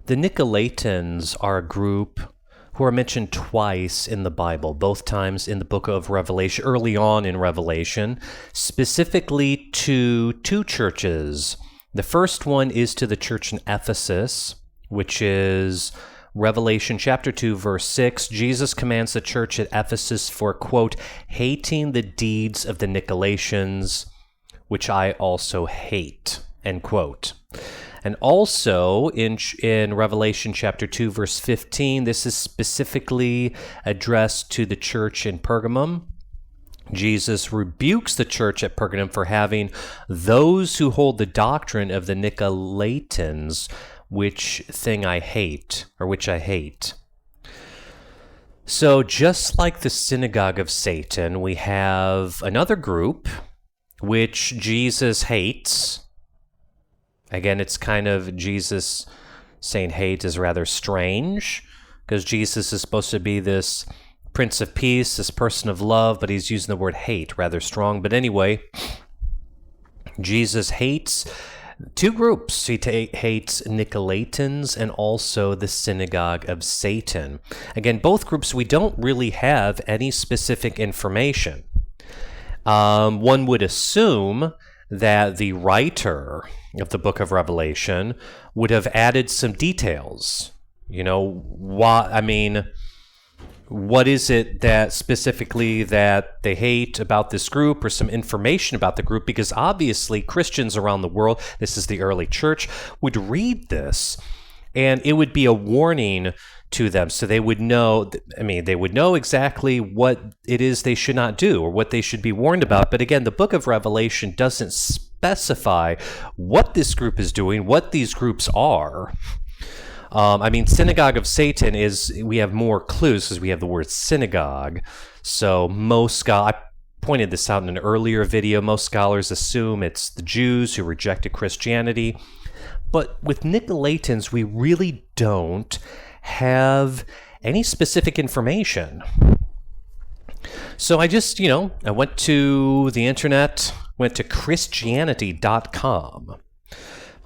The Nicolaitans are a group who are mentioned twice in the Bible, both times in the book of Revelation, early on in Revelation, specifically to two churches. The first one is to the church in Ephesus, which is Revelation chapter 2, verse 6. Jesus commands the church at Ephesus for, quote, hating the deeds of the Nicolaitans, which I also hate, end quote. And also in Revelation chapter 2, verse 15, this is specifically addressed to the church in Pergamum. Jesus rebukes the church at Pergamum for having those who hold the doctrine of the Nicolaitans, which I hate. So just like the synagogue of Satan, we have another group which Jesus hates. Again, it's kind of Jesus saying hate is rather strange, because Jesus is supposed to be this Prince of Peace, this person of love, but he's using the word hate rather strong. But anyway, Jesus hates two groups. He hates Nicolaitans and also the synagogue of Satan. Again, both groups, we don't really have any specific information. One would assume that the writer of the book of Revelation would have added some details. What is it that specifically that they hate about this group, or some information about the group? Because obviously Christians around the world, this is the early church, would read this and it would be a warning to them. So they would know, they would know exactly what it is they should not do or what they should be warned about. But again, the book of Revelation doesn't specify what this group is doing, what these groups are. Synagogue of Satan we have more clues because we have the word synagogue. So I pointed this out in an earlier video. Most scholars assume it's the Jews who rejected Christianity. But with Nicolaitans, we really don't have any specific information. So I just, I went to the internet, went to Christianity.com.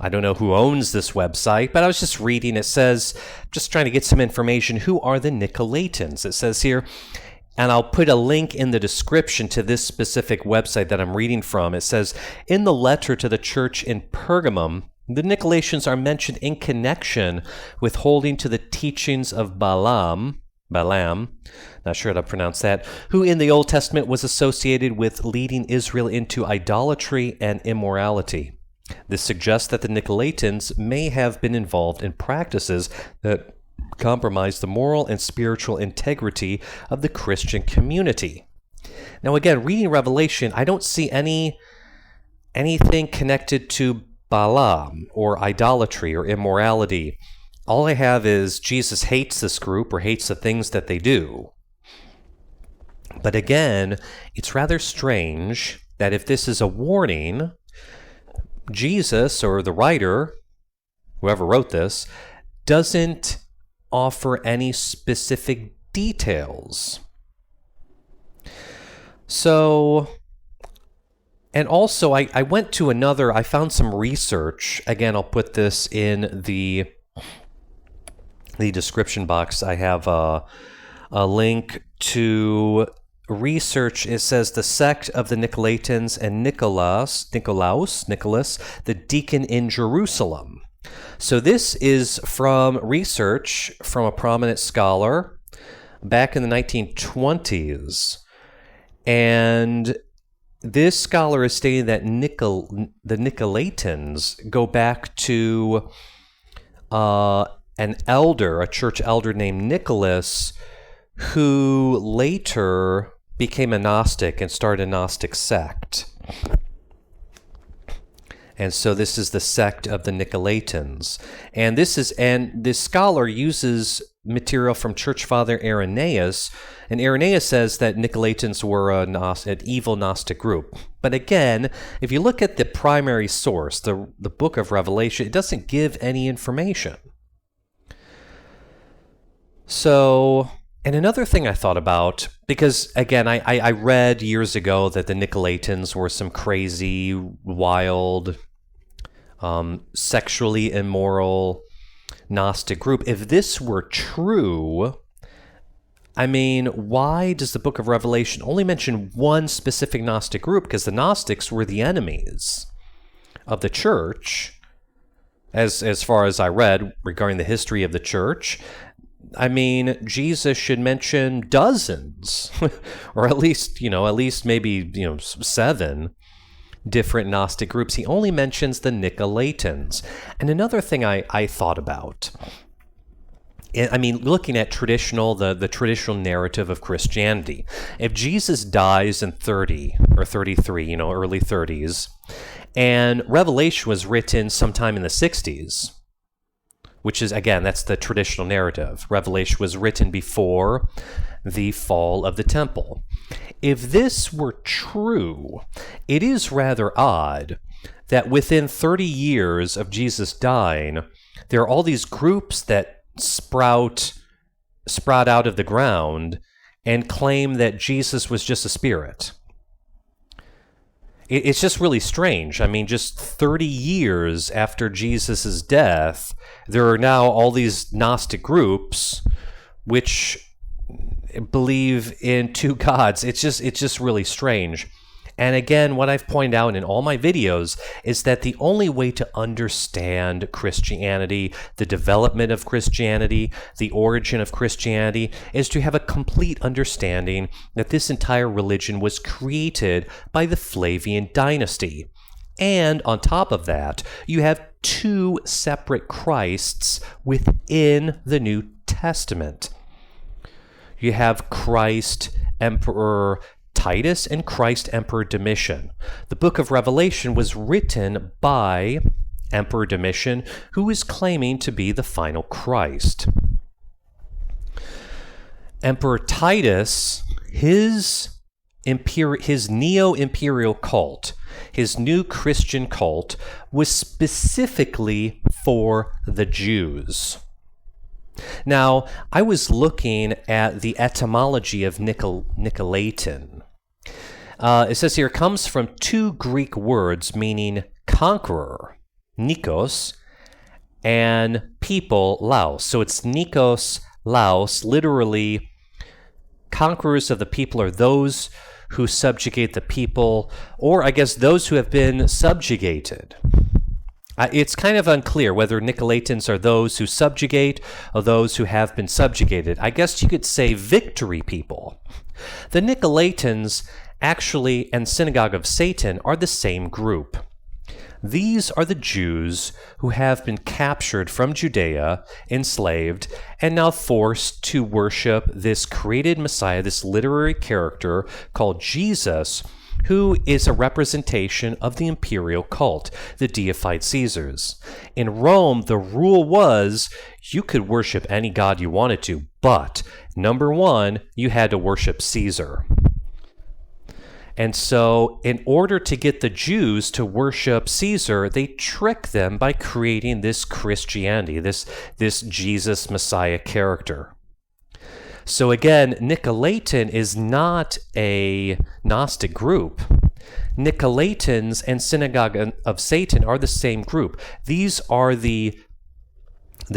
I don't know who owns this website, but I was just reading. It says, just trying to get some information. Who are the Nicolaitans? It says here, and I'll put a link in the description to this specific website that I'm reading from. It says, in the letter to the church in Pergamum, the Nicolaitans are mentioned in connection with holding to the teachings of Balaam, not sure how to pronounce that, who in the Old Testament was associated with leading Israel into idolatry and immorality. This suggests that the Nicolaitans may have been involved in practices that compromise the moral and spiritual integrity of the Christian community. Now again, reading Revelation, I don't see anything connected to Balaam or idolatry or immorality. All I have is Jesus hates this group or hates the things that they do. But again, it's rather strange that if this is a warning, Jesus, or the writer, whoever wrote this, doesn't offer any specific details. So, and also I went to I found some research. Again, I'll put this in the description box. I have a link to research. It says the sect of the Nicolaitans and Nicholas, the deacon in Jerusalem. So this is from research from a prominent scholar back in the 1920s. And this scholar is stating that the Nicolaitans go back to a church elder named Nicholas, who later became a Gnostic and started a Gnostic sect. And so this is the sect of the Nicolaitans. And this scholar uses material from Church Father Irenaeus, and Irenaeus says that Nicolaitans were an evil Gnostic group. But again, if you look at the primary source, the book of Revelation, it doesn't give any information. So, and another thing I thought about, because again, I read years ago that the Nicolaitans were some crazy, wild, sexually immoral Gnostic group. If this were true, I mean, why does the book of Revelation only mention one specific Gnostic group? Because the Gnostics were the enemies of the church, as far as I read regarding the history of the church. I mean, Jesus should mention dozens, or at least maybe 7 different Gnostic groups. He only mentions the Nicolaitans. And another thing I thought about, I mean, looking at the traditional narrative of Christianity, if Jesus dies in 30 or 33, early 30s, and Revelation was written sometime in the 60s, which is, again, that's the traditional narrative. Revelation was written before the fall of the temple. If this were true, it is rather odd that within 30 years of Jesus dying, there are all these groups that sprout out of the ground and claim that Jesus was just a spirit. It's just really strange. I mean, just 30 years after Jesus' death, there are now all these Gnostic groups which believe in 2 gods. It's just really strange. And again, what I've pointed out in all my videos is that the only way to understand Christianity, the development of Christianity, the origin of Christianity, is to have a complete understanding that this entire religion was created by the Flavian dynasty. And on top of that, you have 2 separate Christs within the New Testament. You have Christ Emperor Titus and Christ Emperor Domitian. The book of Revelation was written by Emperor Domitian, who is claiming to be the final Christ. Emperor Titus, his Neo-Imperial cult, his new Christian cult, was specifically for the Jews. Now, I was looking at the etymology of Nicolaitan. It says here, it comes from 2 Greek words meaning conqueror, Nikos, and people, Laos. So it's Nikos, Laos, literally, conquerors of the people are those who subjugate the people, or I guess those who have been subjugated. It's kind of unclear whether Nicolaitans are those who subjugate or those who have been subjugated. I guess you could say victory people. The Nicolaitans actually and Synagogue of Satan are the same group. These are the Jews who have been captured from Judea, enslaved, and now forced to worship this created Messiah, this literary character called Jesus, who is a representation of the imperial cult, the deified Caesars. In Rome, the rule was you could worship any god you wanted to, but number 1, you had to worship Caesar. And so, in order to get the Jews to worship Caesar, they trick them by creating this Christianity, this Jesus Messiah character. So again, Nicolaitan is not a Gnostic group. Nicolaitans and Synagogue of Satan are the same group. These are the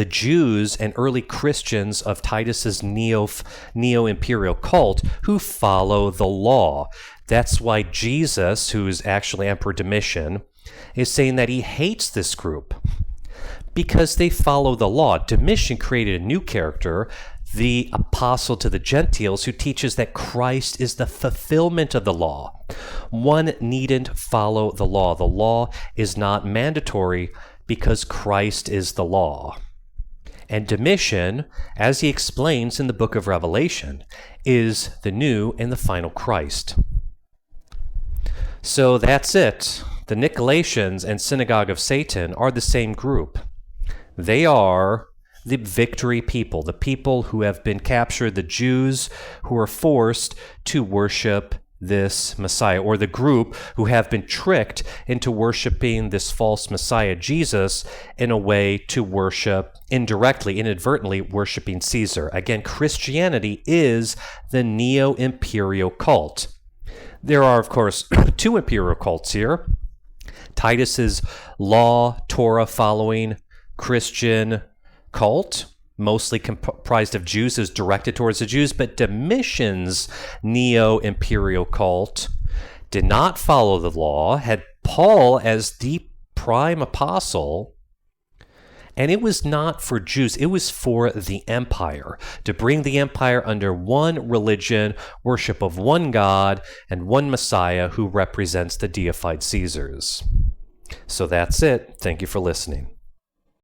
Jews and early Christians of Titus's Neo-Imperial cult who follow the law. That's why Jesus, who's actually Emperor Domitian, is saying that he hates this group because they follow the law. Domitian created a new character, the apostle to the Gentiles, who teaches that Christ is the fulfillment of the law. One needn't follow the law. The law is not mandatory because Christ is the law. And Domitian, as he explains in the book of Revelation, is the new and the final Christ. So that's it. The Nicolaitans and Synagogue of Satan are the same group. They are the victory people, the people who have been captured, the Jews who are forced to worship this Messiah, or the group who have been tricked into worshiping this false Messiah, Jesus, in a way to worship indirectly, inadvertently worshiping Caesar. Again, Christianity is the Neo-Imperial cult. There are, of course, 2 imperial cults here. Titus's law, Torah following Christian cult, mostly comprised of Jews, is directed towards the Jews, but Domitian's Neo-Imperial cult did not follow the law, had Paul as the prime apostle, and it was not for Jews, it was for the empire, to bring the empire under one religion, worship of one God, and one Messiah who represents the deified Caesars. So that's it. Thank you for listening.